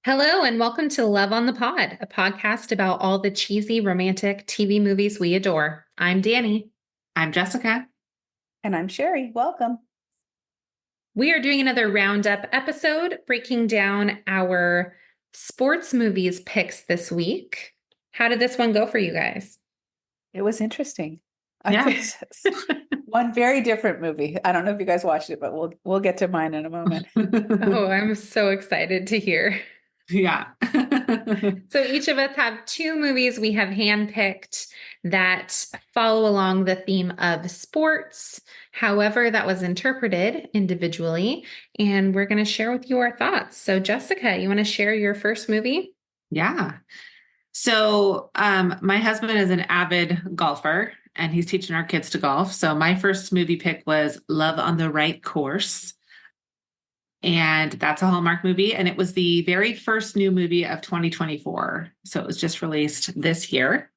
Hello, and welcome to Love on the Pod, a podcast about all the cheesy romantic TV movies we adore. I'm Danny. I'm Jessica. And I'm Sherri. Welcome. We are doing another Roundup episode, breaking down our sports movies picks this week. How did this one go for you guys? It was interesting. Yeah. I picked one very different movie. I don't know if you guys watched it, but we'll get to mine in a moment. Oh, I'm so excited to hear. Yeah. So each of us have two movies we have handpicked that follow along the theme of sports, however that was interpreted individually, and we're going to share with you our thoughts. So Jessica, you want to share your first movie? Yeah. So my husband is an avid golfer and he's teaching our kids to golf. So my first movie pick was Love on the Right Course. And that's a Hallmark movie. And it was the very first new movie of 2024. So it was just released this year.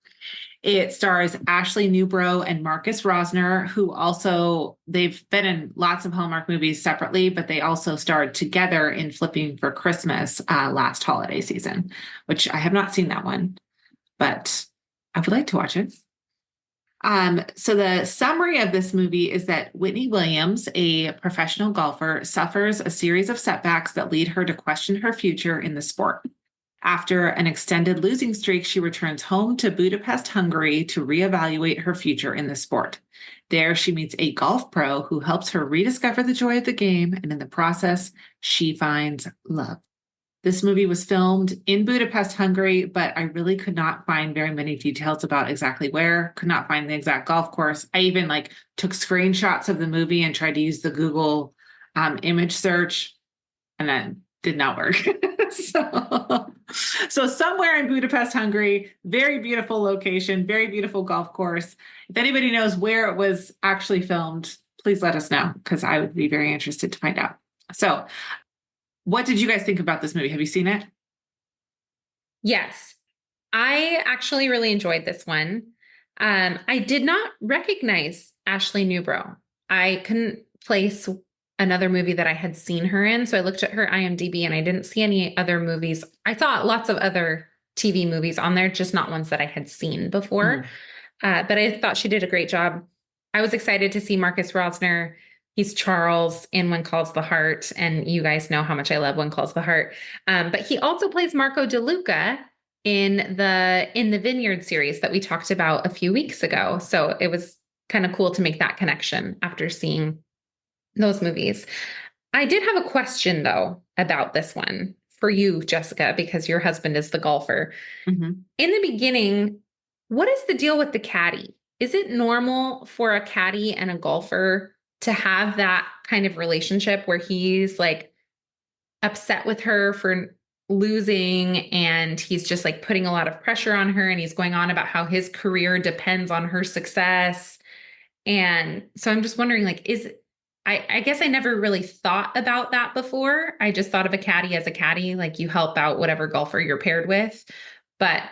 It stars Ashley Newbrough and Marcus Rosner, who also, they've been in lots of Hallmark movies separately, but they also starred together in Flipping for Christmas last holiday season, which I have not seen that one, but I would like to watch it. So the summary of this movie is that Whitney Williams, a professional golfer, suffers a series of setbacks that lead her to question her future in the sport. After an extended losing streak, she returns home to Budapest, Hungary to reevaluate her future in the sport. There, she meets a golf pro who helps her rediscover the joy of the game, and in the process, she finds love. This movie was filmed in Budapest, Hungary, but I really could not find very many details about exactly where, could not find the exact golf course. I even took screenshots of the movie and tried to use the Google image search, and that did not work. So somewhere in Budapest, Hungary, very beautiful location, very beautiful golf course. If anybody knows where it was actually filmed, please let us know, because I would be very interested to find out. So what did you guys think about this movie? Have you seen it? Yes, I actually really enjoyed this one. I did not recognize Ashley Newbrough. I couldn't place another movie that I had seen her in. So I looked at her IMDb and I didn't see any other movies. I saw lots of other TV movies on there, just not ones that I had seen before. But I thought she did a great job. I was excited to see Marcus Rosner. He's Charles in When Calls the Heart, and you guys know how much I love When Calls the Heart. But he also plays Marco DeLuca in the Vineyard series that we talked about a few weeks ago. So it was kind of cool to make that connection after seeing those movies. I did have a question though about this one for you, Jessica, because your husband is the golfer. Mm-hmm. In the beginning, what is the deal with the caddy? Is it normal for a caddy and a golfer to have that kind of relationship where he's upset with her for losing and he's just putting a lot of pressure on her and he's going on about how his career depends on her success? And so I'm just wondering, I guess I never really thought about that before. I just thought of a caddy as a caddy, you help out whatever golfer you're paired with. But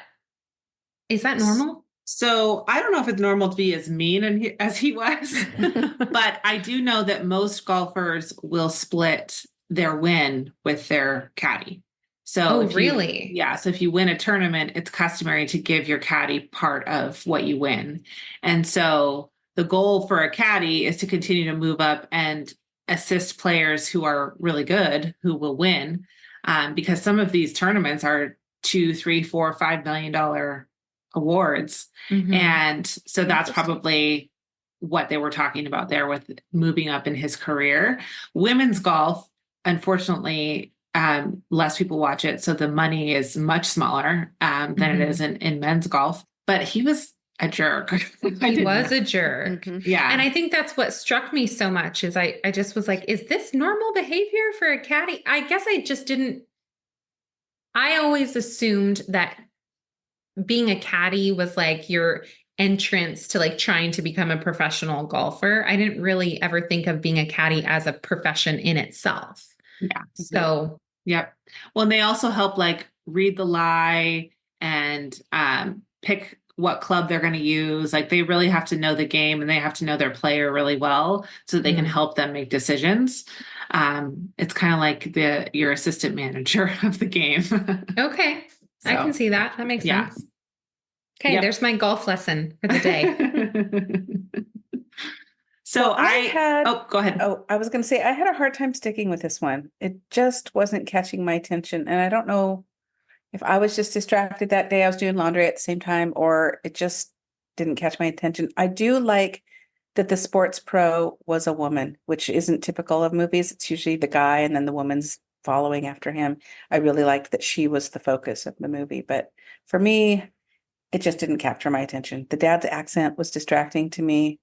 is that normal? So I don't know if it's normal to be as mean as he was, but I do know that most golfers will split their win with their caddy. So really? So if you win a tournament, it's customary to give your caddy part of what you win. And so the goal for a caddy is to continue to move up and assist players who are really good, who will win, because some of these tournaments are $2, $3, $4, $5 million awards. Mm-hmm. And so that's probably what they were talking about there with moving up in his career. Women's golf, unfortunately, less people watch it. So the money is much smaller than it is in men's golf. But he was a jerk. He was a jerk. Mm-hmm. Yeah. And I think that's what struck me so much is I just was like, is this normal behavior for a caddy? I guess I just didn't. I always assumed that being a caddy was your entrance to trying to become a professional golfer. I didn't really ever think of being a caddy as a profession in itself. Yeah. So, yep. Well, and they also help read the lie and pick what club they're going to use. Like they really have to know the game and they have to know their player really well so they can help them make decisions. It's kind of like your assistant manager of the game. Okay. I can see that. That makes sense. Okay, there's my golf lesson for the day. So go ahead. Oh, I was going to say, I had a hard time sticking with this one. It just wasn't catching my attention. And I don't know if I was just distracted that day. I was doing laundry at the same time, or it just didn't catch my attention. I do like that the sports pro was a woman, which isn't typical of movies. It's usually the guy and then the woman's following after him. I really liked that she was the focus of the movie. But for me, it just didn't capture my attention. The dad's accent was distracting to me.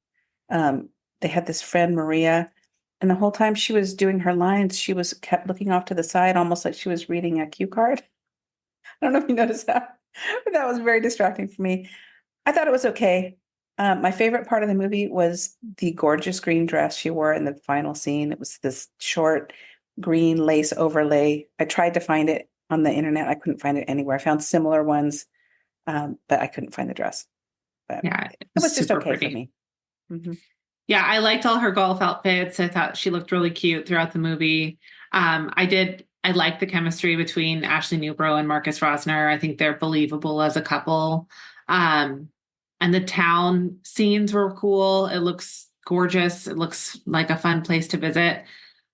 They had this friend, Maria, and the whole time she was doing her lines, she was kept looking off to the side, almost like she was reading a cue card. I don't know if you noticed that, but that was very distracting for me. I thought it was okay. My favorite part of the movie was the gorgeous green dress she wore in the final scene. It was this short green lace overlay. I tried to find it on the internet. I couldn't find it anywhere. I found similar ones, but I couldn't find the dress. But yeah, it was just okay pretty for me. Mm-hmm. Yeah, I liked all her golf outfits. I thought she looked really cute throughout the movie. I liked the chemistry between Ashley Newbro and Marcus Rosner. I think they're believable as a couple. And the town scenes were cool. It looks gorgeous. It looks like a fun place to visit.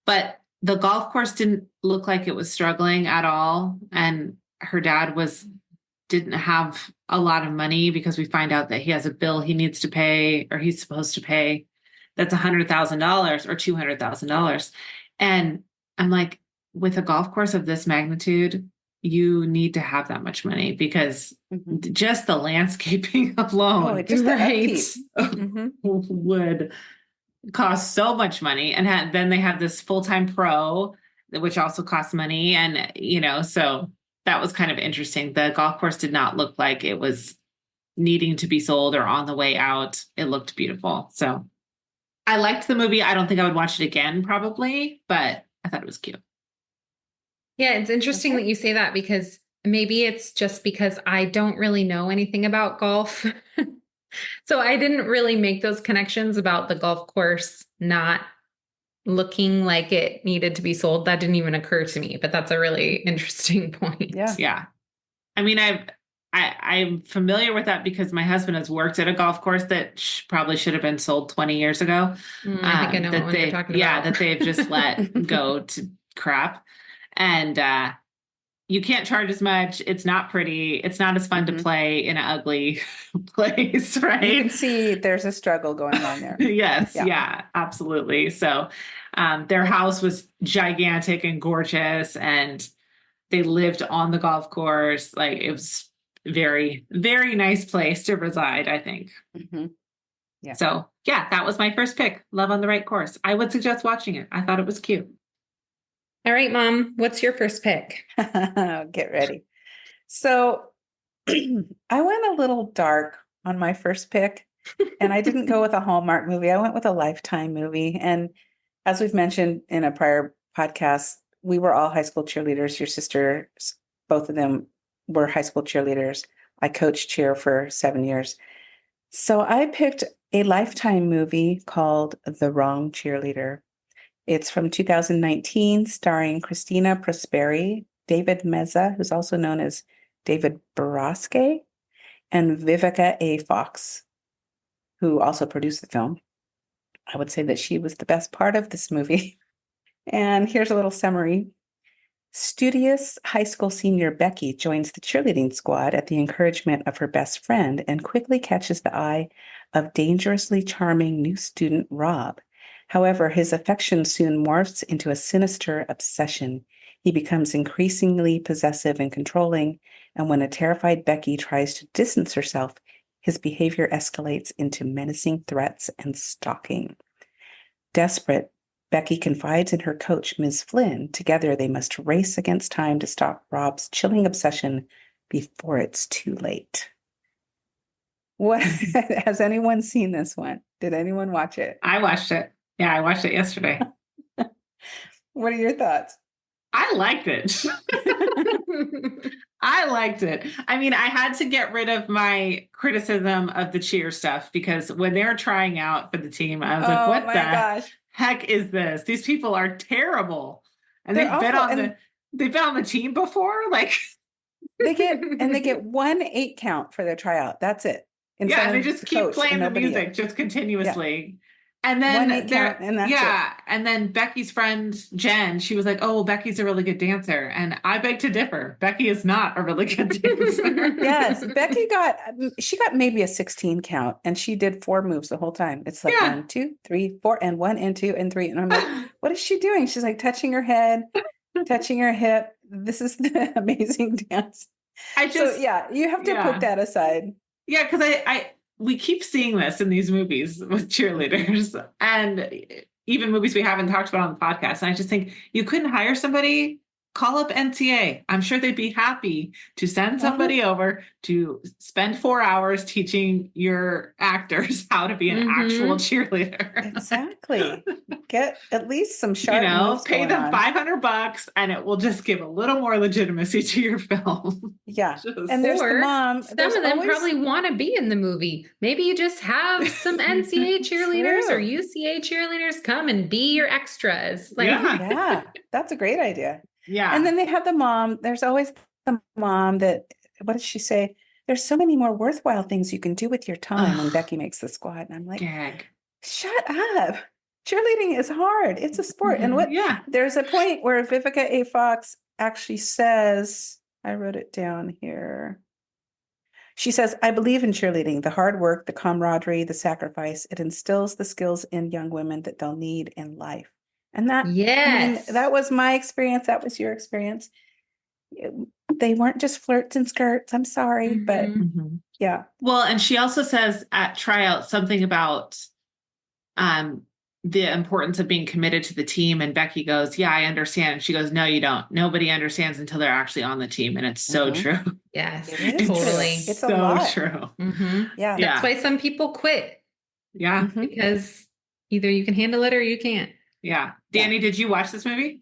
But the golf course didn't look like it was struggling at all. And her dad didn't have a lot of money because we find out that he has a bill he needs to pay, or he's supposed to pay. That's $100,000 or $200,000. And I'm like, with a golf course of this magnitude, you need to have that much money because just the landscaping alone would cost so much money. And then they have this full-time pro, which also costs money. And, so that was kind of interesting. The golf course did not look like it was needing to be sold or on the way out. It looked beautiful. So I liked the movie. I don't think I would watch it again, probably, but I thought it was cute. Yeah, it's interesting that you say that because maybe it's just because I don't really know anything about golf. So I didn't really make those connections about the golf course not looking like it needed to be sold. That didn't even occur to me, but that's a really interesting point. Yeah. I mean, I'm familiar with that because my husband has worked at a golf course that probably should have been sold 20 years ago. I think I know what you're talking about. Yeah, that they've just let go to crap. And you can't charge as much. It's not pretty. It's not as fun to play in an ugly place, right? You can see there's a struggle going on there. Yes. Yeah, absolutely. So their house was gigantic and gorgeous, and they lived on the golf course. Like it was very, very nice place to reside, I think. Yeah. So yeah, that was my first pick. Love on the Right Course. I would suggest watching it. I thought it was cute. All right, Mom, what's your first pick? Get ready. So I went a little dark on my first pick, and I didn't go with a Hallmark movie. I went with a Lifetime movie. And as we've mentioned in a prior podcast, we were all high school cheerleaders. Your sisters, both of them were high school cheerleaders. I coached cheer for 7 years. So I picked a Lifetime movie called The Wrong Cheerleader. It's from 2019, starring Christina Prosperi, David Meza, who's also known as David Barasque, and Vivica A. Fox, who also produced the film. I would say that she was the best part of this movie. And here's a little summary. Studious high school senior Becky joins the cheerleading squad at the encouragement of her best friend and quickly catches the eye of dangerously charming new student Rob. However, his affection soon morphs into a sinister obsession. He becomes increasingly possessive and controlling, and when a terrified Becky tries to distance herself, his behavior escalates into menacing threats and stalking. Desperate, Becky confides in her coach, Ms. Flynn. Together, they must race against time to stop Rob's chilling obsession before it's too late. What has anyone seen this one? Did anyone watch it? I watched it. Yeah, I watched it yesterday. What are your thoughts? I liked it. I liked it. I mean, I had to get rid of my criticism of the cheer stuff because when they're trying out for the team, I was like, Oh what my the gosh. heck is this? These people are terrible. And They're awful. And they've been on the team before. Like they get 1 8 count for their tryout. That's it. In yeah, front and they of just the keep coach and playing the nobody music else. just Yeah. continuously. And 1 8 then count and that's it. and then Becky's friend Jen, she was like, "Oh, Becky's a really good dancer," and I beg to differ. Becky is not a really good dancer. Yes, Becky got maybe a 16 count, and she did 4 moves the whole time. It's like Yeah. 1 2 3 4 and 1 and 2 and 3, and I'm like, what is she doing? She's like touching her head, touching her hip. This is the amazing dance. So yeah, you have to put that aside. Yeah, because we keep seeing this in these movies with cheerleaders and even movies we haven't talked about on the podcast. And I just think you couldn't hire somebody, call up NCA. I'm sure they'd be happy to send somebody over to spend 4 hours teaching your actors how to be an actual cheerleader. Exactly. Get at least some sharp moves pay going them on. $500 and it will just give a little more legitimacy to your film. Yeah. And there's the mom. Some of them probably want to be in the movie. Maybe you just have some NCA cheerleaders or UCA cheerleaders come and be your extras. Like, yeah, that's a great idea. Yeah. And then they have the mom. There's always the mom that, what does she say? There's so many more worthwhile things you can do with your time when Becky makes the squad. And I'm like, shut up. Cheerleading is hard. It's a sport. And there's a point where Vivica A. Fox actually says, I wrote it down here. She says, I believe in cheerleading, the hard work, the camaraderie, the sacrifice. It instills the skills in young women that they'll need in life. And that, I mean, that was my experience. That was your experience. They weren't just flirts and skirts. I'm sorry, but yeah. Well, and she also says at tryout something about the importance of being committed to the team. And Becky goes, yeah, I understand. And she goes, no, you don't. Nobody understands until they're actually on the team. And it's so true. Yes, it is totally. It's so true. Yeah. That's why some people quit. Yeah. Because either you can handle it or you can't. Yeah. Danny, did you watch this movie?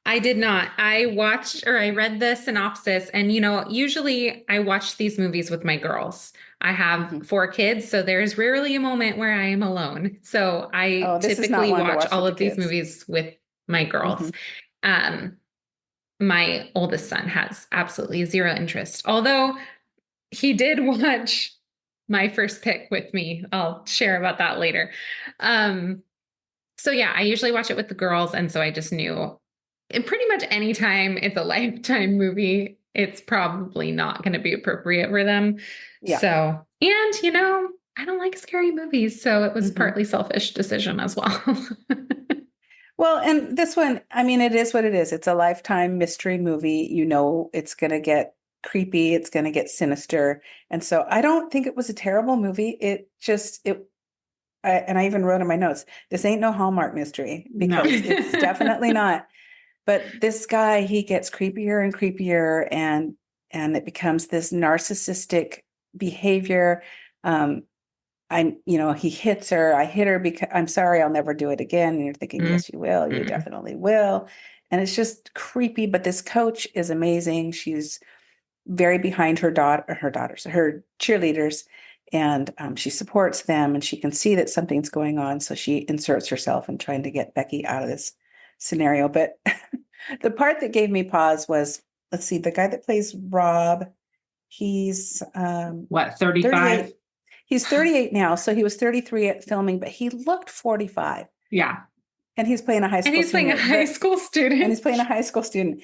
I did not. I read the synopsis and, usually I watch these movies with my girls. I have 4 kids, so there's rarely a moment where I am alone. So I typically watch all of these movies with my girls. My oldest son has absolutely zero interest, although he did watch my first pick with me. I'll share about that later. So yeah, I usually watch it with the girls. And so I just knew and pretty much anytime it's a Lifetime movie, it's probably not going to be appropriate for them. Yeah. So, and I don't like scary movies. So it was partly selfish decision as well. Well, and this one, I mean, it is what it is. It's a Lifetime mystery movie. It's going to get creepy. It's going to get sinister. And so I don't think it was a terrible movie. And I even wrote in my notes, this ain't no Hallmark mystery because it's definitely not. But this guy, he gets creepier and creepier and it becomes this narcissistic behavior. He hits her. I hit her because I'm sorry, I'll never do it again. And you're thinking, yes, you will. You definitely will. And it's just creepy. But this coach is amazing. She's very behind her cheerleaders. And she supports them and she can see that something's going on. So she inserts herself in trying to get Becky out of this scenario. But the part that gave me pause was, let's see, the guy that plays Rob, he's 35? 38. He's 38 now. So he was 33 at filming, but he looked 45. Yeah. And he's playing a high school student. And he's playing a high school student.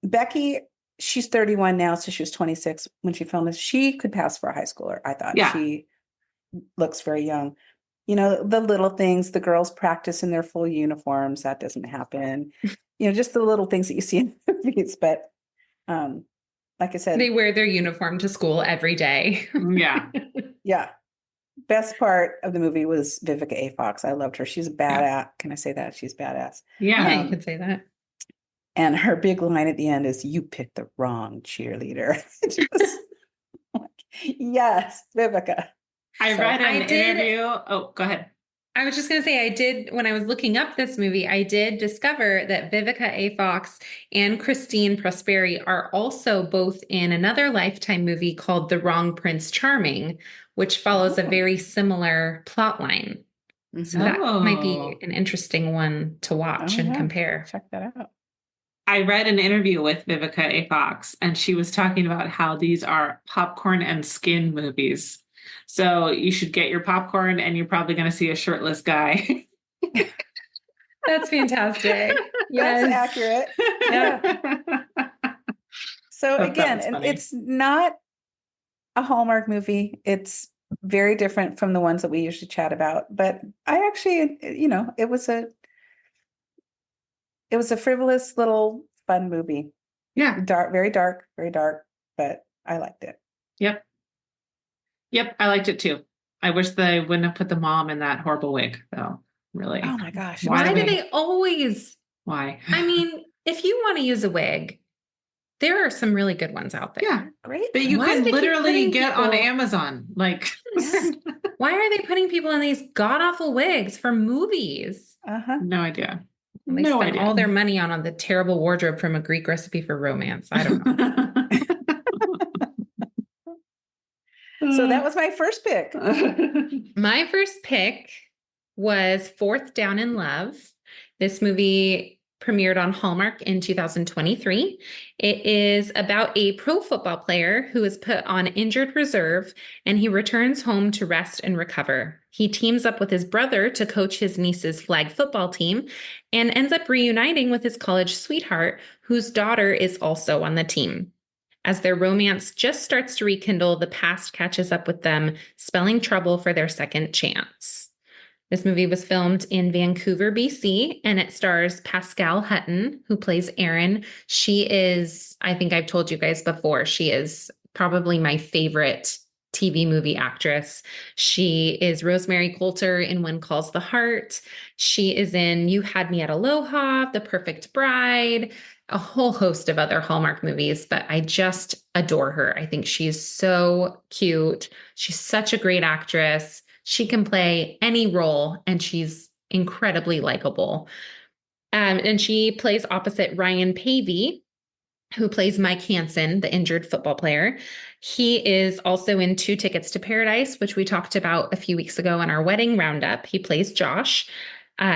Becky, she's 31 now, so she was 26 when she filmed this. She could pass for a high schooler, I thought. Yeah. She looks very young. The little things, the girls practice in their full uniforms. That doesn't happen. Just the little things that you see in movies. But like I said, they wear their uniform to school every day. Yeah. Yeah. Best part of the movie was Vivica A. Fox. I loved her. She's a badass. Yeah. Can I say that? She's badass. Yeah, you could say that. And her big line at the end is, you picked the wrong cheerleader. Yes, Vivica. I read an interview. Oh, go ahead. I was just going to say, when I was looking up this movie, I did discover that Vivica A. Fox and Christine Prosperi are also both in another Lifetime movie called The Wrong Prince Charming, which follows a very similar plot line. So that might be an interesting one to watch and compare. Check that out. I read an interview with Vivica A. Fox, and she was talking about how these are popcorn and skin movies. So you should get your popcorn, and you're probably going to see a shirtless guy. That's fantastic. That's accurate. Yeah. So again, it's not a Hallmark movie. It's very different from the ones that we usually chat about. But I actually, it was a frivolous little fun movie. Yeah. Very dark, but I liked it. Yep, I liked it too. I wish they wouldn't have put the mom in that horrible wig, though. Really. Oh my gosh. Why do they always? Why? I mean, if you want to use a wig, there are some really good ones out there. Yeah, great. That you can literally get on Amazon. Like, why are they putting people in these god-awful wigs for movies? No idea. They spent all their money on the terrible wardrobe from A Greek Recipe for Romance. I don't know. So that was my first pick. My first pick was Fourth Down in Love. This movie premiered on Hallmark in 2023. It is about a pro football player who is put on injured reserve, and he returns home to rest and recover. He teams up with his brother to coach his niece's flag football team and ends up reuniting with his college sweetheart, whose daughter is also on the team. As their romance just starts to rekindle, the past catches up with them, spelling trouble for their second chance. This movie was filmed in Vancouver, BC, and it stars Pascal Hutton, who plays Erin. She is, I think I've told you guys before, she is probably my favorite TV movie actress. She is Rosemary Coulter in When Calls the Heart. She is in You Had Me at Aloha, The Perfect Bride, a whole host of other Hallmark movies, but I just adore her. I think she's so cute. She's such a great actress. She can play any role, and she's incredibly likable. And she plays opposite Ryan Pavey, who plays Mike Hansen, the injured football player. He is also in Two Tickets to Paradise, which we talked about a few weeks ago in our wedding roundup. He plays Josh.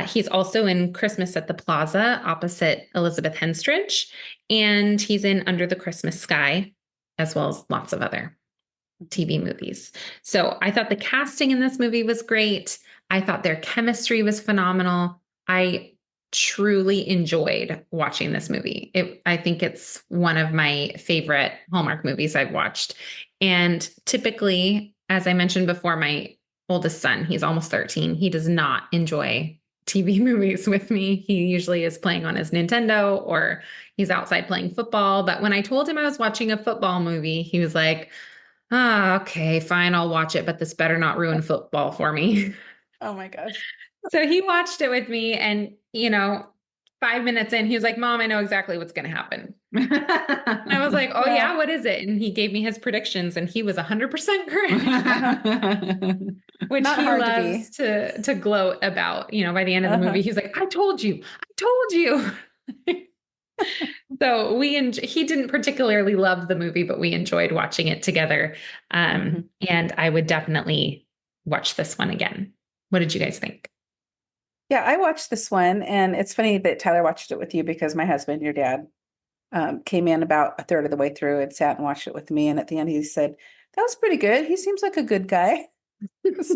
He's also in Christmas at the Plaza opposite Elizabeth Henstridge, and he's in Under the Christmas Sky, as well as lots of other TV movies. So I thought the casting in this movie was great. I thought their chemistry was phenomenal. I truly enjoyed watching this movie. I think it's one of my favorite Hallmark movies I've watched. And typically, as I mentioned before, my oldest son, he's almost 13, he does not enjoy TV movies with me. He usually is playing on his Nintendo or he's outside playing football. But when I told him I was watching a football movie, he was like, okay, fine, I'll watch it, but this better not ruin football for me. Oh my gosh. So he watched it with me, and 5 minutes in, he was like, Mom, I know exactly what's going to happen. And I was like, oh yeah, what is it? And he gave me his predictions, and he was 100% correct. Which Not he hard loves to gloat about. By the end of the movie, he's like, I told you. So he didn't particularly love the movie, but we enjoyed watching it together. And I would definitely watch this one again. What did you guys think? Yeah, I watched this one, and it's funny that Tyler watched it with you because my husband, your dad, came in about a third of the way through and sat and watched it with me. And at the end, he said, that was pretty good. He seems like a good guy. So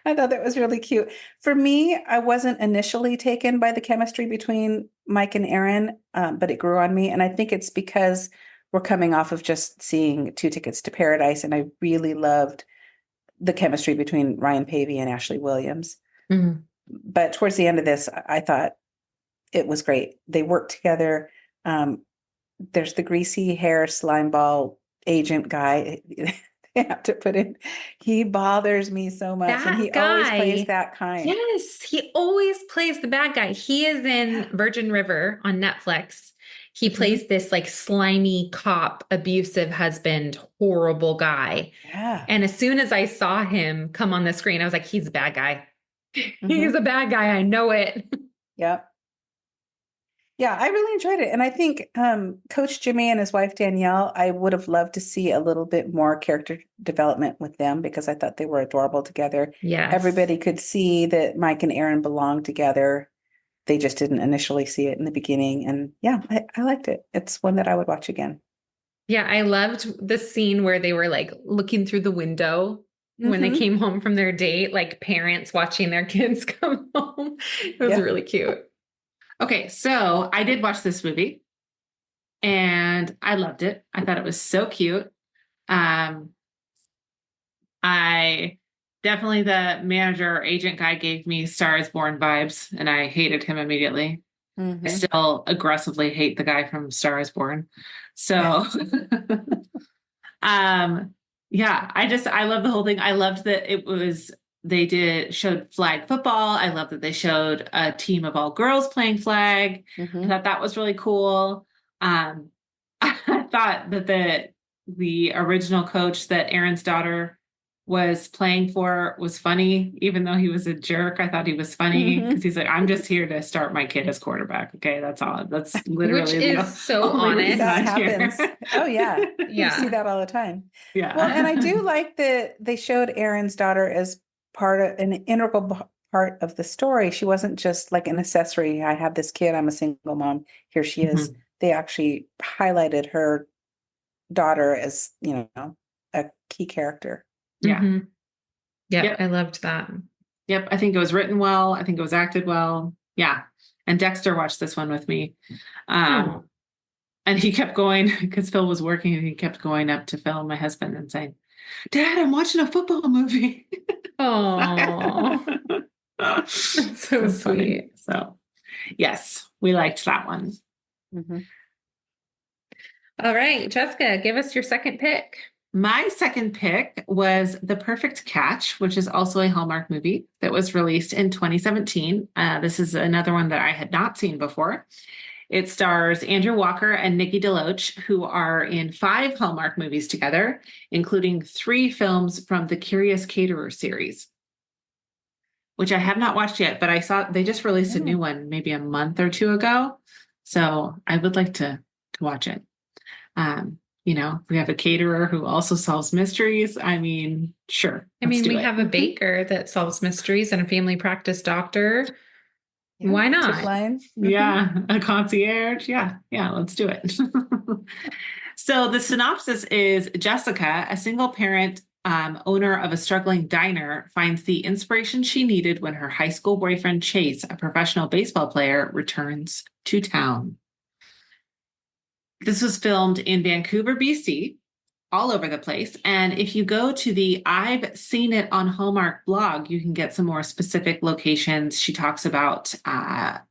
I thought that was really cute. For me, I wasn't initially taken by the chemistry between Mike and Erin, but it grew on me. And I think it's because we're coming off of just seeing Two Tickets to Paradise, and I really loved the chemistry between Ryan Pavey and Ashley Williams. Mm-hmm. But towards the end of this, I thought it was great. They worked together. There's the greasy hair slime ball agent guy. They have to put in. He bothers me so much, and he always plays that kind. Yes, he always plays the bad guy. He is in Virgin River on Netflix. He plays this like slimy cop, abusive husband, horrible guy. Yeah. And as soon as I saw him come on the screen, I was like, he's a bad guy. He's a bad guy. I know it. Yeah. Yeah, I really enjoyed it. And I think Coach Jimmy and his wife Danielle, I would have loved to see a little bit more character development with them because I thought they were adorable together. Yes. Everybody could see that Mike and Aaron belonged together. They just didn't initially see it in the beginning. And yeah, I liked it. It's one that I would watch again. Yeah, I loved the scene where they were like looking through the window when they Mhm. came home from their date, like parents watching their kids come home. It was Yeah. really cute. Okay, so I did watch this movie and I loved it. I thought it was so cute. I definitely, the manager or agent guy gave me Star is Born vibes, and I hated him immediately. I Mhm. still aggressively hate the guy from Star is Born. So yeah, I love the whole thing. I loved that they showed flag football. I love that they showed a team of all girls playing flag. I Mhm. thought that was really cool. I thought that the original coach that Aaron's daughter was playing for was funny, even though he was a jerk. I thought he was funny because he's like, I'm just here to start my kid as quarterback. Okay, that's all. That's literally Which is so honest. That happens. Oh yeah. Yeah. You see that all the time. Yeah. Well, and I do like that they showed Aaron's daughter as an integral part of the story. She wasn't just like an accessory. I have this kid. I'm a single mom. Here she is. Mhm. They actually highlighted her daughter as, a key character. Yeah. Mhm. Yep. I loved that. Yep. I think it was written well. I think it was acted well. Yeah. And Dexter watched this one with me. Oh. And he kept going because Phil was working and he kept going up to Phil, my husband, and saying, Dad, I'm watching a football movie. Oh. That's so sweet. So, yes, we liked that one. Mhm. All right, Jessica, give us your second pick. My second pick was The Perfect Catch, which is also a Hallmark movie that was released in 2017. This is another one that I had not seen before. It stars Andrew Walker and Nikki DeLoach, who are in 5 Hallmark movies together, including 3 films from the Curious Caterer series, which I have not watched yet, but I saw they just released a new one maybe a month or 2 ago. So I would like to watch it. We have a caterer who also solves mysteries. I mean, sure. We have a baker that solves mysteries and a family practice doctor. Yeah, Why not? tip line. Yeah, a concierge. Yeah, let's do it. So the synopsis is Jessica, a single parent owner of a struggling diner, finds the inspiration she needed when her high school boyfriend Chase, a professional baseball player, returns to town. This was filmed in Vancouver, BC, all over the place. And if you go to the I've Seen It on Hallmark blog, you can get some more specific locations. She talks about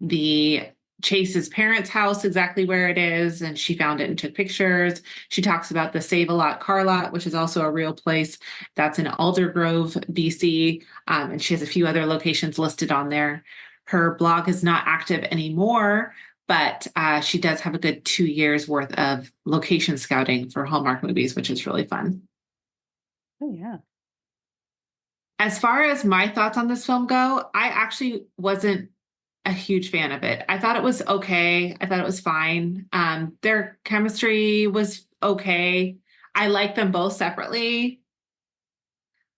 the Chase's parents' house, exactly where it is, and she found it and took pictures. She talks about the Save a Lot car lot, which is also a real place that's in Aldergrove, BC, and she has a few other locations listed on there. Her blog is not active anymore, but she does have a good 2 years worth of location scouting for Hallmark movies, which is really fun. Oh, yeah. As far as my thoughts on this film go, I actually wasn't a huge fan of it. I thought it was okay. I thought it was fine. Their chemistry was okay. I like them both separately,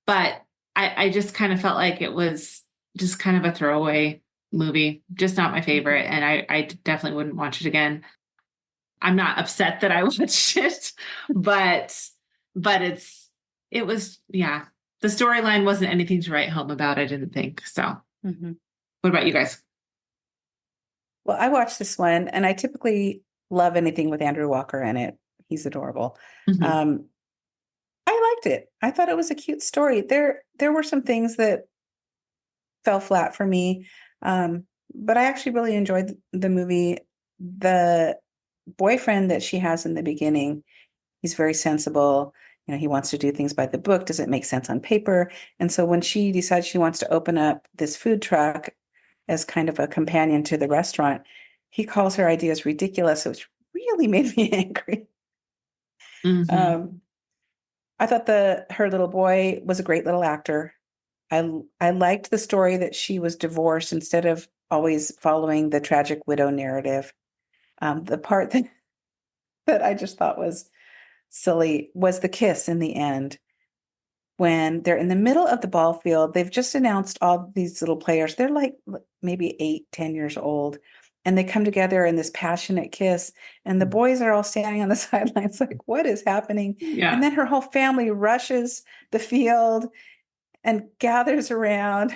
but I just kind of felt like it was just kind of a throwaway movie, just not my favorite. And I definitely wouldn't watch it again. I'm not upset that I watched it, but it was, yeah, the storyline wasn't anything to write home about, I didn't think. So What about you guys? Well, I watched this one and I typically love anything with Andrew Walker in it. He's adorable. I liked it. I thought it was a cute story. There were some things that fell flat for me. But I actually really enjoyed the movie. The boyfriend that she has in the beginning, he's very sensible. He wants to do things by the book. Does it make sense on paper? And so when she decides she wants to open up this food truck as kind of a companion to the restaurant, he calls her ideas ridiculous, which really made me angry. I thought her little boy was a great little actor. I liked the story that she was divorced instead of always following the tragic widow narrative. The part that I just thought was silly was the kiss in the end when they're in the middle of the ball field. They've just announced all these little players. They're like maybe 8, 10 years old. And they come together in this passionate kiss. And the boys are all standing on the sidelines like, what is happening? Yeah. And then her whole family rushes the field and gathers around.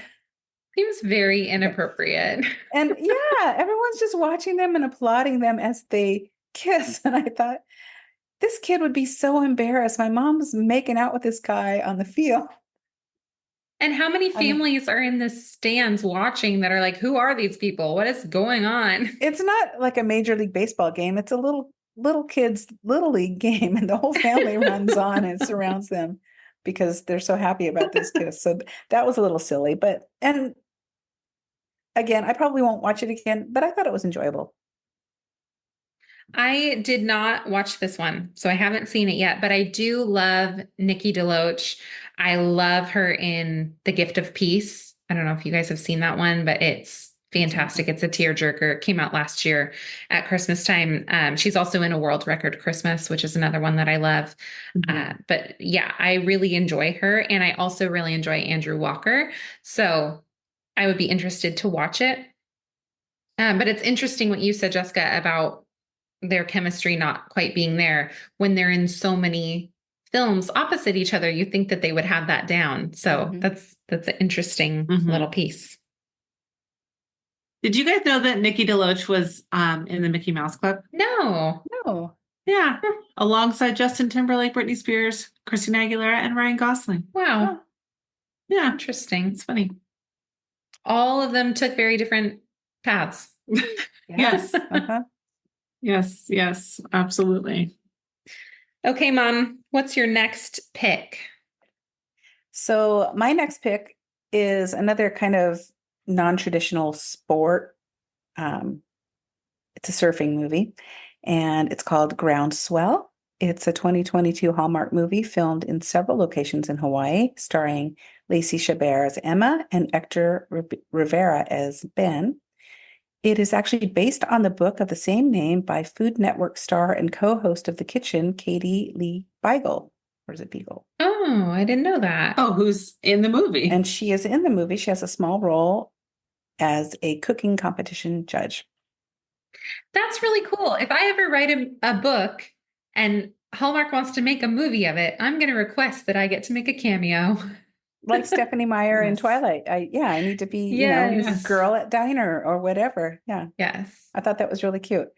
Seems very inappropriate. And yeah, everyone's just watching them and applauding them as they kiss. And I thought, this kid would be so embarrassed. My mom's making out with this guy on the field. And how many families are in the stands watching that are like, who are these people? What is going on? It's not like a Major League Baseball game. It's a little kids' little league game, and the whole family runs on and surrounds them because they're so happy about this kiss. So that was a little silly, and again, I probably won't watch it again, but I thought it was enjoyable. I did not watch this one, so I haven't seen it yet, but I do love Nikki DeLoach. I love her in The Gift of Peace. I don't know if you guys have seen that one, but it's fantastic. It's a tearjerker. It came out last year at Christmas time. She's also in A World Record Christmas, which is another one that I love. But yeah, I really enjoy her. And I also really enjoy Andrew Walker. So I would be interested to watch it. But it's interesting what you said, Jessica, about their chemistry not quite being there when they're in so many films opposite each other. You think that they would have that down. So that's an interesting little piece. Did you guys know that Nikki DeLoach was in the Mickey Mouse Club? No. Yeah. Alongside Justin Timberlake, Britney Spears, Christina Aguilera, and Ryan Gosling. Wow. Yeah. Interesting. It's funny. All of them took very different paths. Yes. Yes, absolutely. Okay, Mom, what's your next pick? So my next pick is another kind of non-traditional sport. It's a surfing movie, and it's called Groundswell. It's a 2022 Hallmark movie filmed in several locations in Hawaii, starring Lacey Chabert as Emma and Hector Rivera as Ben. It is actually based on the book of the same name by Food Network star and co-host of The Kitchen, Katie Lee Beigel. Or is it Beagle? Oh, I didn't know that. Oh, who's in the movie? And she is in the movie. She has a small role as a cooking competition judge. That's really cool. If I ever write a book and Hallmark wants to make a movie of it, I'm going to request that I get to make a cameo. Like Stephanie Meyer in Twilight. I need to be, girl at diner or whatever. Yeah. Yes. I thought that was really cute.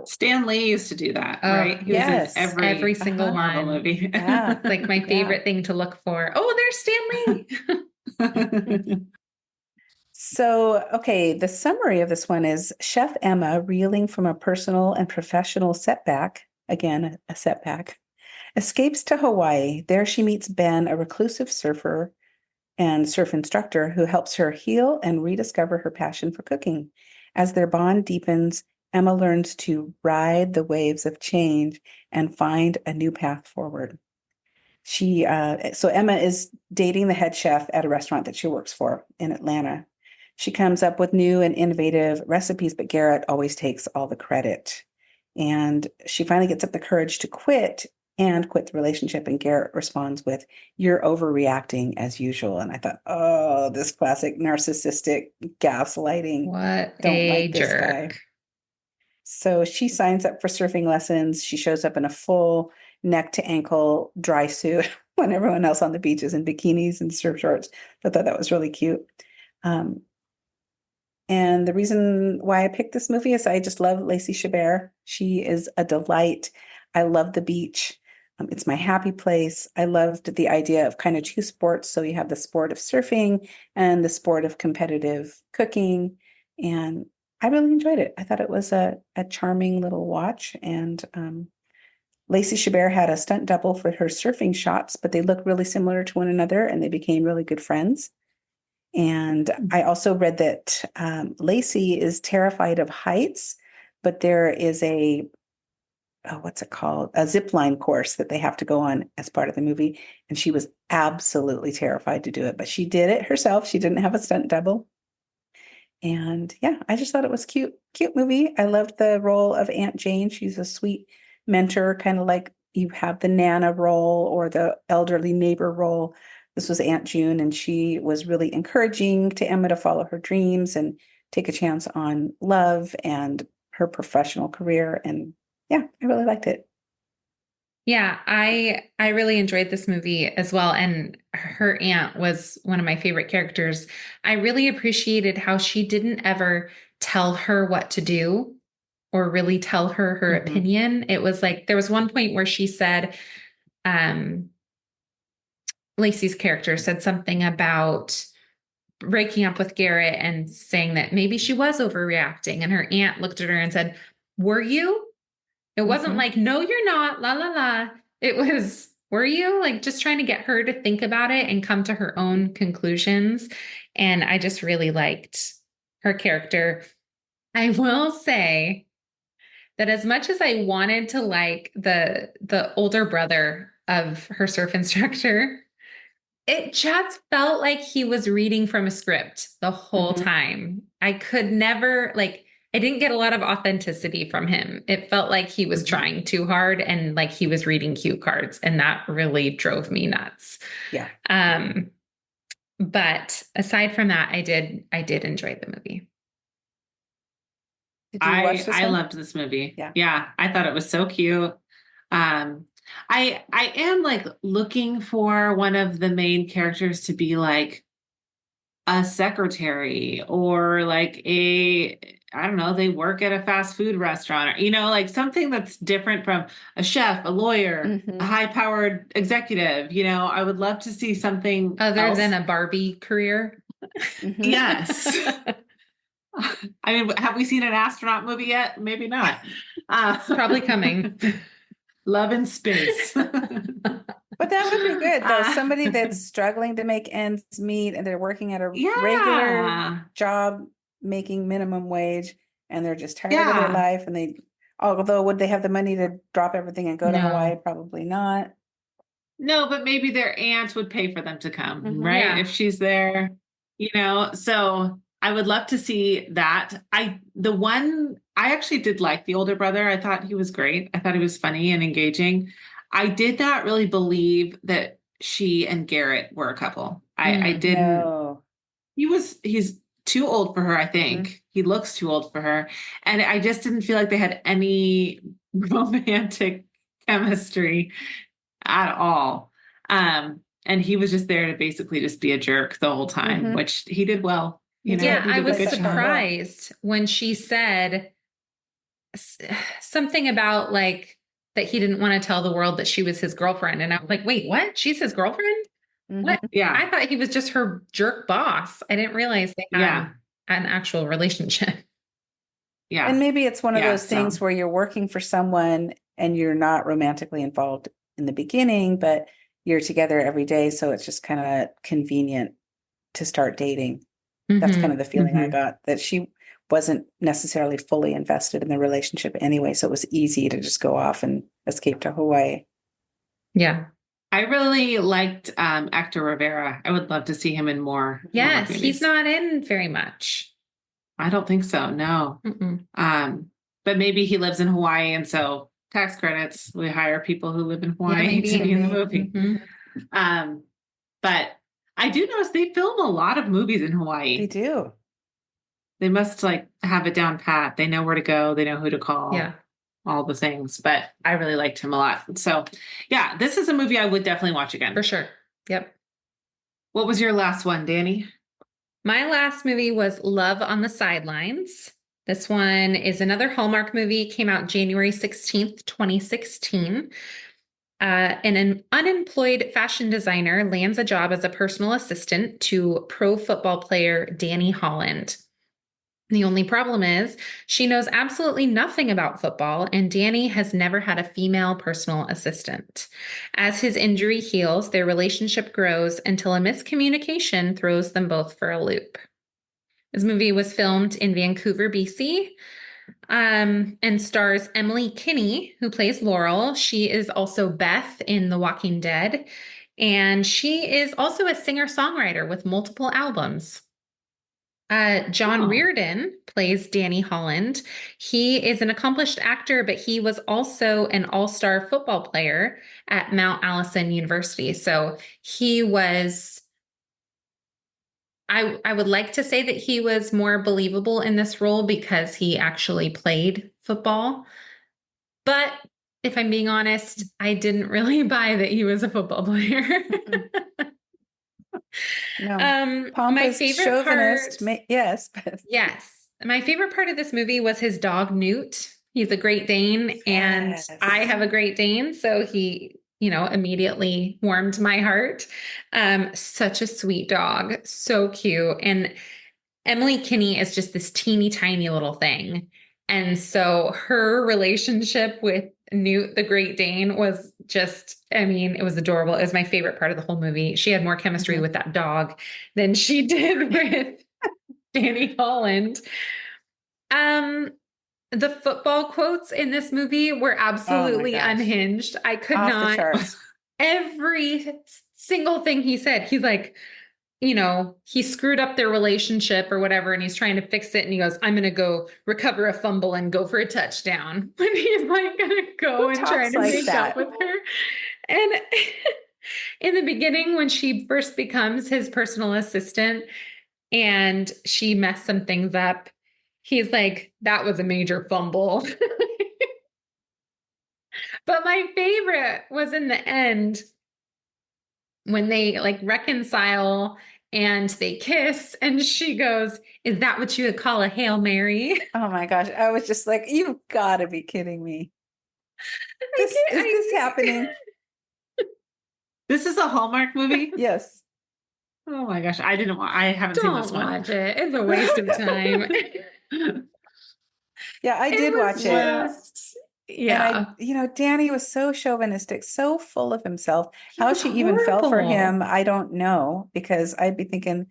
Stan Lee used to do that, right? He was in every single Marvel movie. Yeah. Like my favorite thing to look for. Oh, there's Stan Lee. So, okay, the summary of this one is Chef Emma, reeling from a personal and professional setback, again, a setback, escapes to Hawaii. There she meets Ben, a reclusive surfer and surf instructor who helps her heal and rediscover her passion for cooking. As their bond deepens, Emma learns to ride the waves of change and find a new path forward. So Emma is dating the head chef at a restaurant that she works for in Atlanta. She comes up with new and innovative recipes, but Garrett always takes all the credit. And she finally gets up the courage to quit the relationship. And Garrett responds with, "You're overreacting as usual." And I thought, oh, this classic narcissistic gaslighting. What Don't a like this jerk. guy. So she signs up for surfing lessons. She shows up in a full neck to ankle dry suit when everyone else on the beach is in bikinis and surf shorts. I thought that was really cute. And the reason why I picked this movie is I just love Lacey Chabert. She is a delight. I love the beach. It's my happy place. I loved the idea of kind of two sports. So you have the sport of surfing and the sport of competitive cooking. And I really enjoyed it. I thought it was a charming little watch. And Lacey Chabert had a stunt double for her surfing shots, but they look really similar to one another and they became really good friends. And I also read that Lacey is terrified of heights, but there is a oh, what's it called? A zip line course that they have to go on as part of the movie. And she was absolutely terrified to do it, but she did it herself. She didn't have a stunt double. And yeah, I just thought it was cute, cute movie. I loved the role of Aunt Jane. She's a sweet mentor, kind of like you have the Nana role or the elderly neighbor role. This was Aunt June, and she was really encouraging to Emma to follow her dreams and take a chance on love and her professional career. And yeah, I really liked it. Yeah, I really enjoyed this movie as well. And her aunt was one of my favorite characters. I really appreciated how she didn't ever tell her what to do or really tell her opinion. It was like there was one point where she said, Lacey's character said something about breaking up with Garrett and saying that maybe she was overreacting. And her aunt looked at her and said, "Were you?" It wasn't like, "No, you're not, la, la, la." It was, "Were you?" Like just trying to get her to think about it and come to her own conclusions. And I just really liked her character. I will say that as much as I wanted to like the older brother of her surf instructor, it just felt like he was reading from a script the whole time. I could never, like, I didn't get a lot of authenticity from him. It felt like he was trying too hard and like he was reading cue cards, and that really drove me nuts. Yeah. But aside from that, I did enjoy the movie. Did you watch this I one? loved this movie. Yeah. Yeah, I thought it was so cute. I am like looking for one of the main characters to be like a secretary or like I don't know, they work at a fast food restaurant, or, you know, like something that's different from a chef, a lawyer, a high-powered executive. You know, I would love to see something Other else. than a Barbie career. Yes. I mean, have we seen an astronaut movie yet? Maybe not. Probably coming. Love in Space. But that would be good, though. Somebody that's struggling to make ends meet and they're working at a regular job making minimum wage and they're just tired of their life. And although would they have the money to drop everything and go to Hawaii? Probably not. No, but maybe their aunt would pay for them to come, right? Yeah. If she's there, you know, so I would love to see that. I actually did like the older brother. I thought he was great. I thought he was funny and engaging. I did not really believe that she and Garrett were a couple. I didn't. No. He's too old for her, I think. He looks too old for her. And I just didn't feel like they had any romantic chemistry at all. And he was just there to basically just be a jerk the whole time, which he did well. You know, yeah, I was good job. surprised when she said something about like that he didn't want to tell the world that she was his girlfriend. And I was like, wait, what? She's his girlfriend? What? Yeah. I thought he was just her jerk boss. I didn't realize they had an actual relationship. Yeah. And maybe it's one of those things where you're working for someone and you're not romantically involved in the beginning, but you're together every day. So it's just kind of convenient to start dating. That's kind of the feeling I got, that she wasn't necessarily fully invested in the relationship anyway. So it was easy to just go off and escape to Hawaii. Yeah. I really liked actor Rivera. I would love to see him in more. Yes, he's not in very much. I don't think so. No. But maybe he lives in Hawaii, and so tax credits. We hire people who live in Hawaii to be in the movie. But I do notice they film a lot of movies in Hawaii. They do. They must like have it down pat. They know where to go. They know who to call. Yeah. All the things. But I really liked him a lot. So yeah, this is a movie I would definitely watch again. For sure. Yep. What was your last one, Danny? My last movie was Love on the Sidelines. This one is another Hallmark movie. Came out January 16th, 2016. And an unemployed fashion designer lands a job as a personal assistant to pro football player Danny Holland. The only problem is she knows absolutely nothing about football, and Danny has never had a female personal assistant. As his injury heals, their relationship grows until a miscommunication throws them both for a loop. This movie was filmed in Vancouver, BC. And stars Emily Kinney, who plays Laurel. She is also Beth in The Walking Dead. And she is also a singer-songwriter with multiple albums. John Oh. Reardon plays Danny Holland. He is an accomplished actor, but he was also an all-star football player at Mount Allison University. So he was, I would like to say that he was more believable in this role because he actually played football. But if I'm being honest, I didn't really buy that he was a football player. No, My pompous favorite chauvinist. part, Yes, but yes, my favorite part of this movie was his dog Newt. He's a Great Dane, and I yes. have a Great Dane, so he, immediately warmed my heart. Such a sweet dog, so cute. And Emily Kinney is just this teeny tiny little thing. And so her relationship with Newt, the Great Dane, was just, I mean, it was adorable. It was my favorite part of the whole movie. She had more chemistry with that dog than she did with Danny Holland. Um, the football quotes in this movie were Oh my absolutely gosh. unhinged. I could Off the not, charts. every single thing he said, he's like, he screwed up their relationship or whatever, and he's trying to fix it. And he goes, I'm going to go recover a fumble and go for a touchdown. When he's like going to go Who and try talks to like make up that? with her. And in the beginning, when she first becomes his personal assistant and she messed some things up, he's like, that was a major fumble. But my favorite was in the end when they like reconcile and they kiss and she goes, is that what you would call a Hail Mary? Oh my gosh. I was just like, you've got to be kidding me. Is this happening? This is a Hallmark movie? Yes. Oh my gosh. I haven't seen this Don't one. watch it. It's a waste of time. Yeah, I did watch it. Just, yeah. And Danny was so chauvinistic, so full of himself. He How was she even fell for horrible. him, I don't know, because I'd be thinking,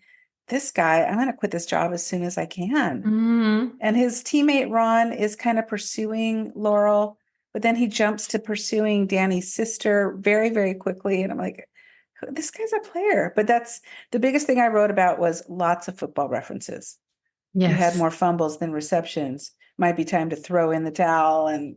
this guy, I'm going to quit this job as soon as I can. Mhm. And his teammate Ron is kind of pursuing Laurel, but then he jumps to pursuing Danny's sister very, very quickly. And I'm like, this guy's a player. But that's the biggest thing I wrote about was lots of football references. You had Yes. more fumbles than receptions. Might be time to throw in the towel. And,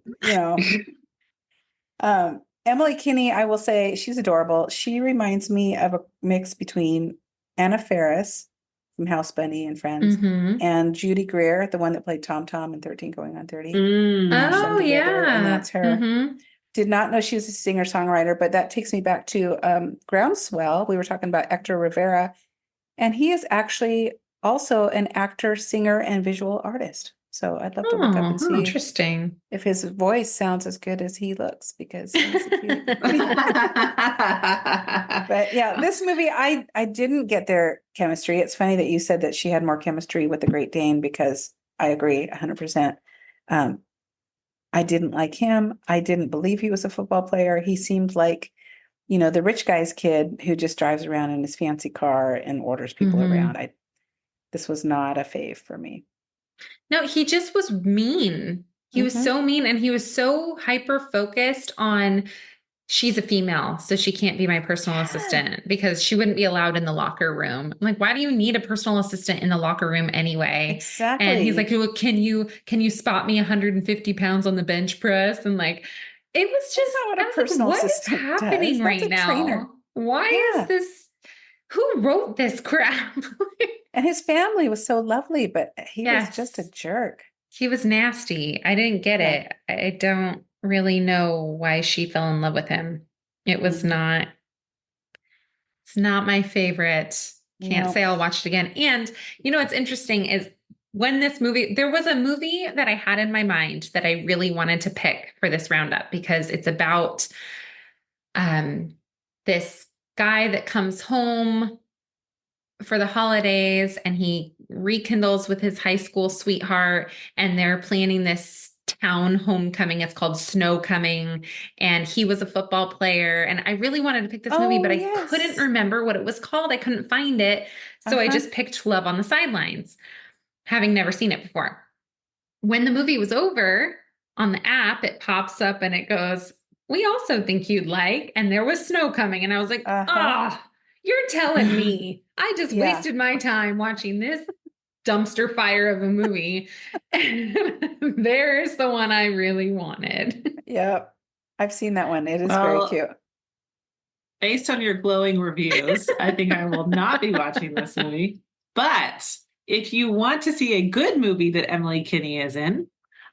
Emily Kinney, I will say she's adorable. She reminds me of a mix between Anna Faris from House Bunny and Friends Mhm. and Judy Greer, the one that played Tom Tom in 13 Going on 30. Mash them Oh, together, and yeah. that's her. Mhm. Did not know she was a singer-songwriter, but that takes me back to Groundswell. We were talking about Hector Rivera, and he is actually also an actor, singer, and visual artist. So I'd love to look up and Oh, see interesting. if his voice sounds as good as he looks, because he's a cutie. But yeah, this movie, I didn't get their chemistry. It's funny that you said that she had more chemistry with the Great Dane, because I agree 100%. I didn't like him. I didn't believe he was a football player. He seemed like, the rich guy's kid who just drives around in his fancy car and orders people Mhm. around. This was not a fave for me. No, he just was mean. He was Mhm. so mean, and he was so hyper focused on she's a female, so she can't be my personal assistant because she wouldn't be allowed in the locker room. I'm like, why do you need a personal assistant in the locker room anyway? And he's like, Exactly. well, can you spot me 150 pounds on the bench press? And like, it was That's just, not what I a was like, personal what is assistant does. happening That's right a trainer. now? Why is Yeah. this? Who wrote this crap? And his family was so lovely, but he was just a Yes. jerk. He was nasty. I didn't get Yeah. it. I don't really know why she fell in love with him. It was Mhm. not, it's not my favorite. Can't No. say I'll watch it again. And what's interesting is when there was a movie that I had in my mind that I really wanted to pick for this roundup because it's about um this guy that comes home for the holidays and he rekindles with his high school sweetheart and they're planning this town homecoming. It's called Snow Coming. And he was a football player. And I really wanted to pick this movie, Oh, but I yes. couldn't remember what it was called. I couldn't find it. So I Uh-huh. just picked Love on the Sidelines, having never seen it before. when the movie was over on the app, it pops up and it goes, "We also think you'd like," and there was snow coming. And I was like, you're telling me I just wasted my time watching this dumpster fire of a movie. There's the one I really wanted. Yep. I've seen that one. It is very cute. Based on your glowing reviews, I think I will not be watching this movie. But if you want to see a good movie that Emily Kinney is in,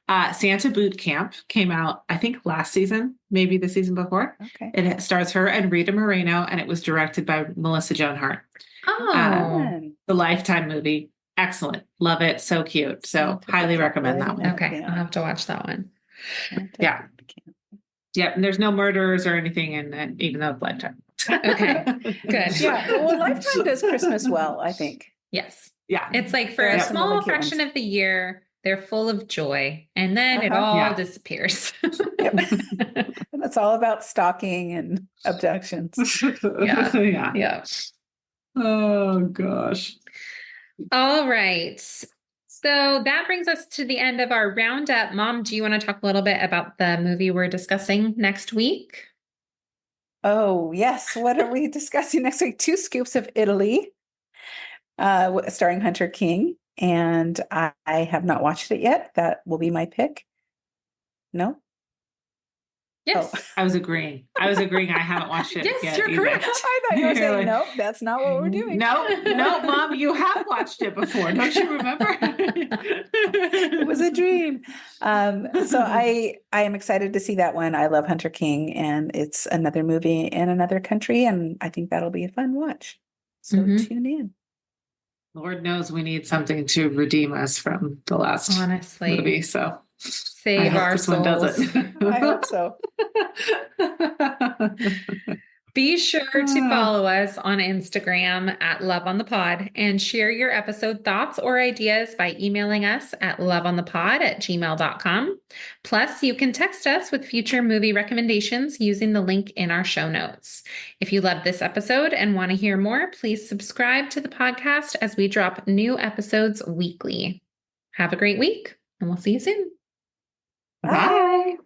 Santa Boot Camp came out, I think, last season, maybe the season before. Okay. It stars her and Rita Moreno, and it was directed by Melissa Joan Hart. The Lifetime movie. Excellent. Love it. So cute. So highly recommend that one. Okay. I'll have to watch that one. Yeah. Yep. And there's no murders or anything in it, even though it's Lifetime. Okay. Good. Yeah. Well, Lifetime does Christmas well, I think. Yes. Yeah. It's like for a small fraction of the year, they're full of joy, and then it all disappears. And it's all about stalking and abductions. Yeah. Oh, gosh. All right. So that brings us to the end of our roundup. Mom, do you want to talk a little bit about the movie we're discussing next week? Oh, yes. What are we discussing next week? 2 Scoops of Italy, starring Hunter King. And I have not watched it yet. That will be my pick. No? Yes. Oh. I was agreeing. I haven't watched it yet. Yes, you're correct. I thought you were saying, nope, that's not what we're doing. No, Mom, you have watched it before. Don't you remember? It was a dream. So I am excited to see that one. I love Hunter King, and it's another movie in another country, and I think that'll be a fun watch. So tune in. Lord knows we need something to redeem us from the last movie. So save our souls. I hope so. Be sure to follow us on Instagram at Love on the Pod and share your episode thoughts or ideas by emailing us at loveonthepod@gmail.com. Plus, you can text us with future movie recommendations using the link in our show notes. If you love this episode and want to hear more, please subscribe to the podcast as we drop new episodes weekly. Have a great week, and we'll see you soon. Bye.